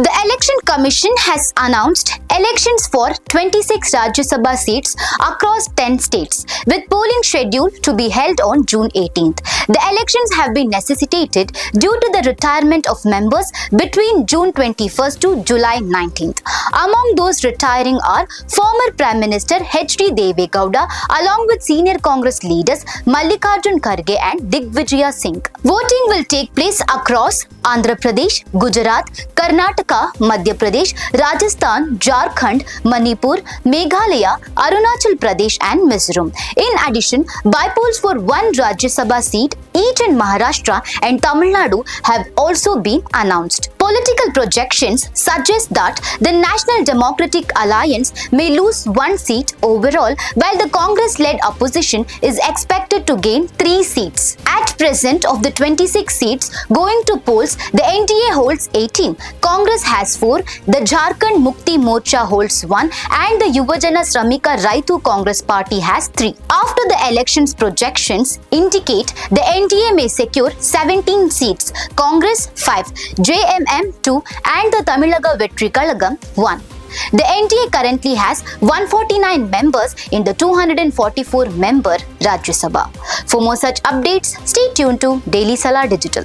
The Election Commission has announced elections for 26 Rajya Sabha seats across 10 states, with polling scheduled to be held on June 18th. The elections have been necessitated due to the retirement of members between June 21st to July 19th. Among those retiring are former Prime Minister H.D. Deve Gowda, along with senior Congress leaders Mallikarjun Kharge and Digvijaya Singh. Voting will take place across Andhra Pradesh, Gujarat, Karnataka, Madhya Pradesh, Rajasthan, Jharkhand, Manipur, Meghalaya, Arunachal Pradesh and Mizoram. In addition, bypolls for one Rajya Sabha seat each in Maharashtra and Tamil Nadu have also been announced. Political projections suggest that the National Democratic Alliance may lose one seat overall, while the Congress-led opposition is expected to gain 3 seats. At present, of the 26 seats going to polls, the NDA holds 18, Congress has 4, the Jharkhand Mukti Morcha holds 1, and the Yuvajana Shramika Raitu Congress Party has 3. After the elections, projections indicate the NDA may secure 17 seats, Congress 5, JMM 2 and the Tamilaga Vetri Kalagam 1. The NDA currently has 149 members in the 244-member Rajya Sabha. For more such updates, stay tuned to Daily Salar Digital.